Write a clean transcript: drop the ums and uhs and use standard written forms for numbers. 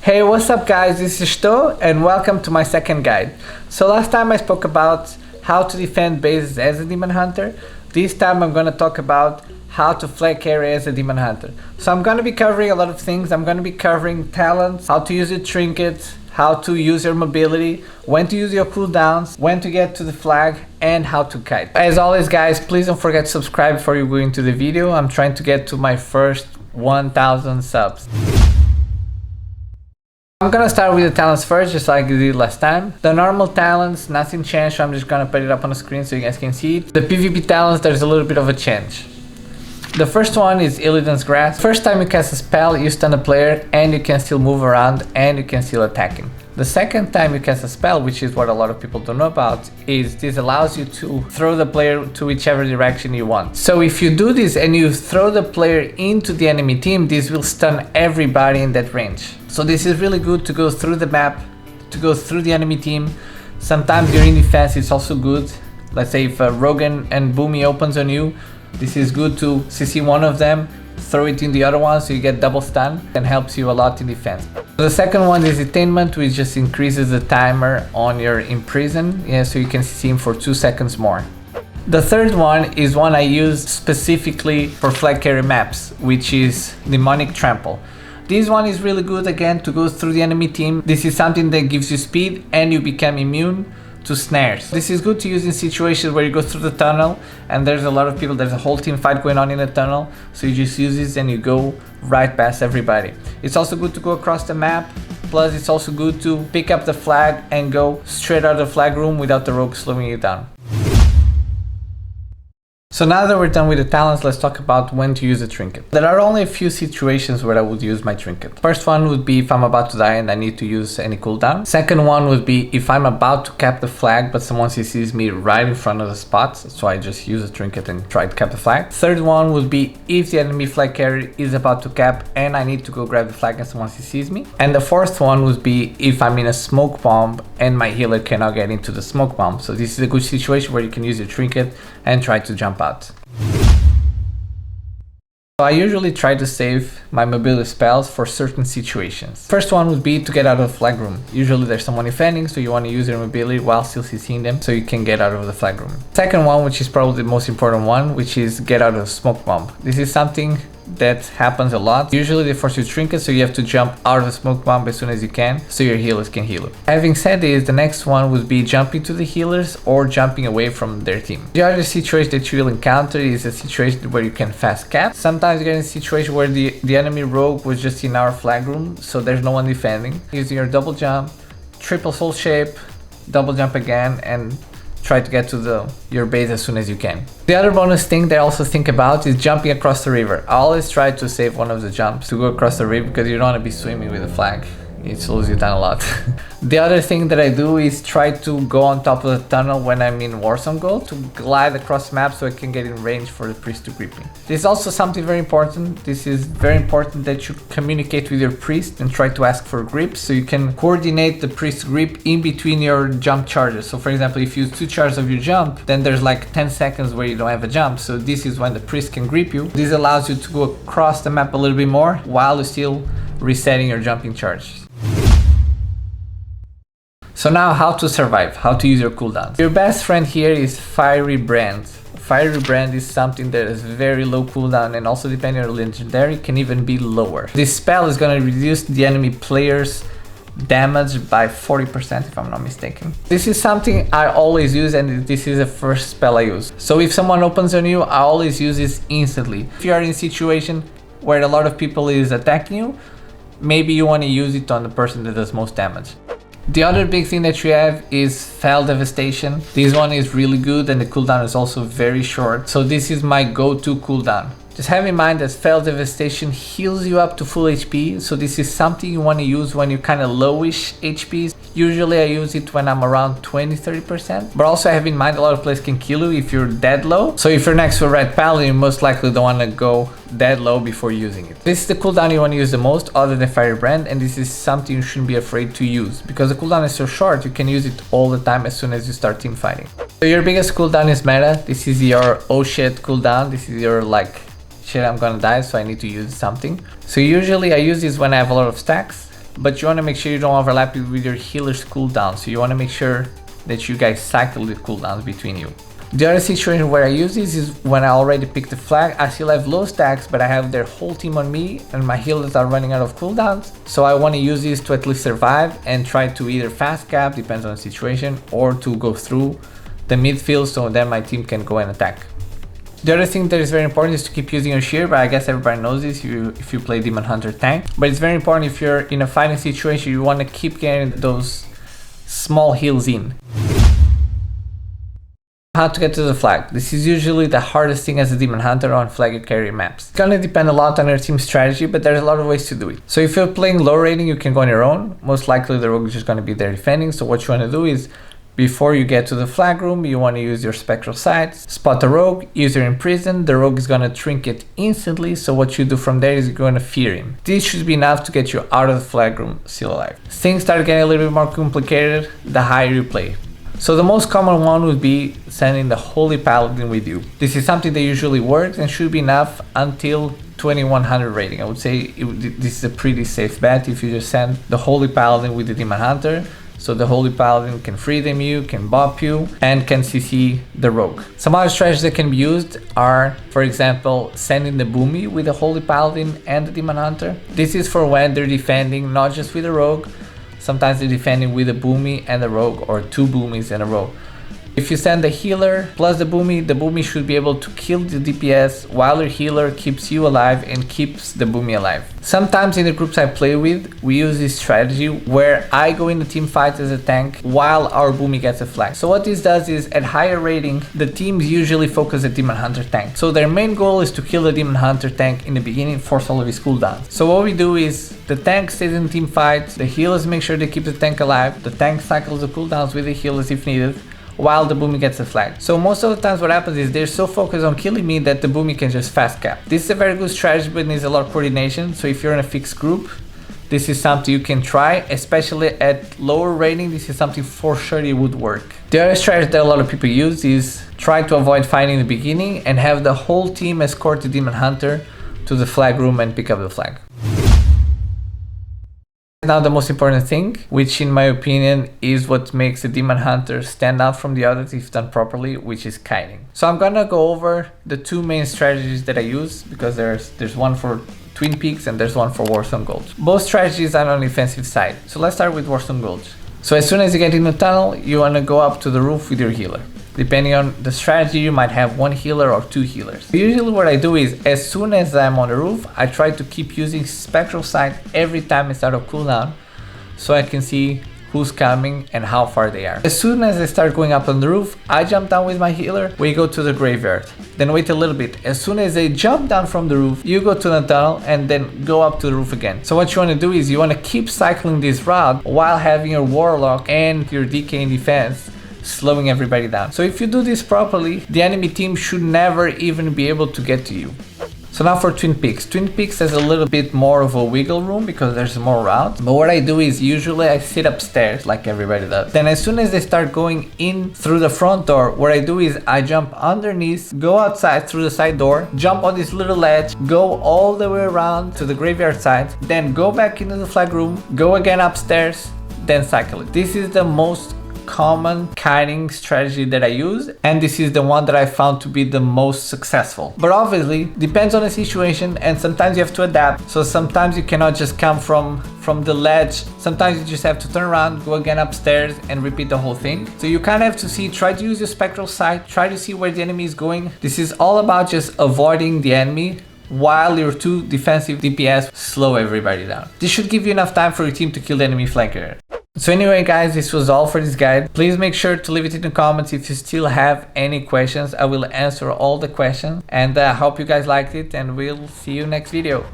Hey, what's up guys, this is Sto and welcome to my second guide. So last time I spoke about how to defend bases as a demon hunter. This time I'm going to talk about how to flag carry as a demon hunter. So I'm going to be covering a lot of things. I'm going to be covering talents, how to use your trinkets, how to use your mobility, when to use your cooldowns, when to get to the flag, and how to kite. As always guys, please don't forget to subscribe before you go into the video. I'm trying to get to my first 1000 subs. I'm gonna start with the talents first, just like I did last time. The normal talents, nothing changed, so I'm just gonna put it up on the screen so you guys can see it. The PvP talents, there's a little bit of a change. The first one is Illidan's Grasp. First time you cast a spell, you stun a player and you can still move around and you can still attack him. The second time you cast a spell, which is what a lot of people don't know about, is this allows you to throw the player to whichever direction you want. So if you do this and you throw the player into the enemy team, this will stun everybody in that range. So this is really good to go through the map, to go through the enemy team. Sometimes during defense it's also good. Let's say if Rogan and Boomy opens on you, this is good to CC one of them, throw it in the other one so you get double stun, and helps you a lot in defense. The second one is Attainment, which just increases the timer on your imprison, so you can see him for 2 seconds more. The third one is one I use specifically for flag carry maps, which is Demonic Trample. This one is really good again to go through the enemy team. This is something that gives you speed and you become immune to snares. This is good to use in situations where you go through the tunnel and there's a lot of people, there's a whole team fight going on in the tunnel, so you just use this and you go right past everybody. It's also good to go across the map, plus it's also good to pick up the flag and go straight out of the flag room without the rogue slowing you down. So now that we're done with the talents, let's talk about when to use a trinket. There are only a few situations where I would use my trinket. First one would be if I'm about to die and I need to use any cooldown. Second one would be if I'm about to cap the flag but someone CCs me right in front of the spot, so I just use a trinket and try to cap the flag. Third one would be if the enemy flag carrier is about to cap and I need to go grab the flag and someone CCs me. And the fourth one would be if I'm in a smoke bomb and my healer cannot get into the smoke bomb. So this is a good situation where you can use your trinket and try to jump out. So I usually try to save my mobility spells for certain situations. First one would be to get out of the flag room. Usually there's someone defending, so you want to use your mobility while still CCing them so you can get out of the flag room. Second one, which is probably the most important one, which is get out of the smoke bomb. This is something that happens a lot. Usually they force you trinkets, so you have to jump out of the smoke bomb as soon as you can so your healers can heal you. Having said this, the next one would be jumping to the healers or jumping away from their team. The other situation that you will encounter is a situation where you can fast cap. Sometimes you get in a situation where the enemy rogue was just in our flag room, so there's no one defending. Using your double jump, triple soul shape, double jump again, and try to get to your base as soon as you can. The other bonus thing that I also think about is jumping across the river. I always try to save one of the jumps to go across the river because you don't want to be swimming with a flag. It slows you down a lot. The other thing that I do is try to go on top of the tunnel when I'm in Warzone Gold to glide across the map so I can get in range for the priest to grip me. This is also something very important. This is very important that you communicate with your priest and try to ask for grips so you can coordinate the priest grip in between your jump charges. So for example, if you use 2 charges of your jump, then there's like 10 seconds where you don't have a jump. So this is when the priest can grip you. This allows you to go across the map a little bit more while you're still resetting your jumping charges. So now how to survive, how to use your cooldowns. Your best friend here is Fiery Brand. Fiery Brand is something that is very low cooldown and also depending on your legendary can even be lower. This spell is going to reduce the enemy player's damage by 40% if I'm not mistaken. This is something I always use and this is the first spell I use. So if someone opens on you, I always use this instantly. If you are in a situation where a lot of people is attacking you, maybe you want to use it on the person that does most damage. The other big thing that you have is Fell Devastation. This one is really good and the cooldown is also very short. So this is my go-to cooldown. Just have in mind that Fell Devastation heals you up to full HP. So this is something you want to use when you're kind of lowish HPs. Usually I use it when I'm around 20-30%. But also have in mind a lot of players can kill you if you're dead low. So if you're next to a red paladin, you most likely don't want to go dead low before using it. This is the cooldown you want to use the most other than Firebrand, and this is something you shouldn't be afraid to use. Because the cooldown is so short, you can use it all the time as soon as you start team fighting. So your biggest cooldown is meta. This is your oh shit cooldown. This is your like shit, I'm gonna die, so I need to use something. So usually I use this when I have a lot of stacks. but you want to make sure you don't overlap it with your healer's cooldown. So you want to make sure that you guys cycle the cooldowns between you. The other situation where I use this is when I already picked the flag. I still have low stacks, but I have their whole team on me and my healers are running out of cooldowns. So I want to use this to at least survive and try to either fast cap, depends on the situation, or to go through the midfield so then my team can go and attack. The other thing that is very important is to keep using your shear, but I guess everybody knows this if you play Demon Hunter tank. But it's very important if you're in a fighting situation, you want to keep getting those small heals in. How to get to the flag. This is usually the hardest thing as a Demon Hunter on flag carry maps. It's gonna depend a lot on your team strategy, but there's a lot of ways to do it. So if you're playing low rating, you can go on your own. Most likely the rogue is just gonna be there defending. So what you wanna do is, before you get to the flag room, you wanna use your spectral sights, spot the rogue, use your imprison. The rogue is gonna trinket instantly. So what you do from there is you're gonna fear him. This should be enough to get you out of the flag room still alive. Things start getting a little bit more complicated the higher you play. So the most common one would be sending the Holy Paladin with you. This is something that usually works and should be enough until 2100 rating. I would say this is a pretty safe bet if you just send the Holy Paladin with the Demon Hunter. So the Holy Paladin can free them you, can bop you, and can CC the rogue. Some other strategies that can be used are, for example, sending the Boomy with the Holy Paladin and the Demon Hunter. This is for when they're defending not just with the rogue, sometimes they're defending with a Boomy and a rogue, or two Boomies and a rogue. If you send the healer plus the Boomy should be able to kill the DPS while your healer keeps you alive and keeps the Boomy alive. Sometimes in the groups I play with, we use this strategy where I go in the team fight as a tank while our Boomy gets a flag. So what this does is, at higher rating, the teams usually focus at Demon Hunter tank. So their main goal is to kill the Demon Hunter tank in the beginning, force all of his cooldowns. So what we do is, the tank stays in team fight, the healers make sure they keep the tank alive, the tank cycles the cooldowns with the healers if needed, while the Boomy gets a flag. So most of the times what happens is they're so focused on killing me that the Boomy can just fast cap. This is a very good strategy, but needs a lot of coordination. So if you're in a fixed group, this is something you can try, especially at lower rating. This is something for sure it would work. The other strategy that a lot of people use is try to avoid fighting in the beginning and have the whole team escort the Demon Hunter to the flag room and pick up the flag. Now the most important thing, which in my opinion is what makes the Demon Hunter stand out from the others if done properly, which is kiting. So I'm gonna go over the two main strategies that I use, because there's one for Twin Peaks and there's one for Warstone Gulch. Both strategies are on the offensive side. So let's start with Warstone Gulch. So as soon as you get in the tunnel, you wanna go up to the roof with your healer. Depending on the strategy, you might have one healer or two healers. Usually what I do is, as soon as I'm on the roof, I try to keep using spectral sight every time I start a cooldown, so I can see who's coming and how far they are. As soon as I start going up on the roof, I jump down with my healer, we go to the graveyard. Then wait a little bit. As soon as they jump down from the roof, you go to the tunnel and then go up to the roof again. So what you want to do is you want to keep cycling this route while having your Warlock and your DK in defense slowing everybody down. So if you do this properly, the enemy team should never even be able to get to you. So now for Twin Peaks. Twin Peaks has a little bit more of a wiggle room because there's more routes. But what I do is usually I sit upstairs like everybody does. Then as soon as they start going in through the front door, what I do is I jump underneath, go outside through the side door, jump on this little ledge, go all the way around to the graveyard side, then go back into the flag room, go again upstairs, then cycle it. This is the most common kiting strategy that I use, and this is the one that I found to be the most successful. But obviously depends on the situation, and sometimes you have to adapt. So sometimes you cannot just come from the ledge. Sometimes you just have to turn around, go again upstairs, and repeat the whole thing. So you kind of have to see, try to use your spectral sight, try to see where the enemy is going. This is all about just avoiding the enemy while your two defensive DPS slow everybody down. This should give you enough time for your team to kill the enemy flanker. So anyway guys, this was all for this guide. Please make sure to leave it in the comments if you still have any questions. I will answer all the questions, and I hope you guys liked it, and we'll see you next video.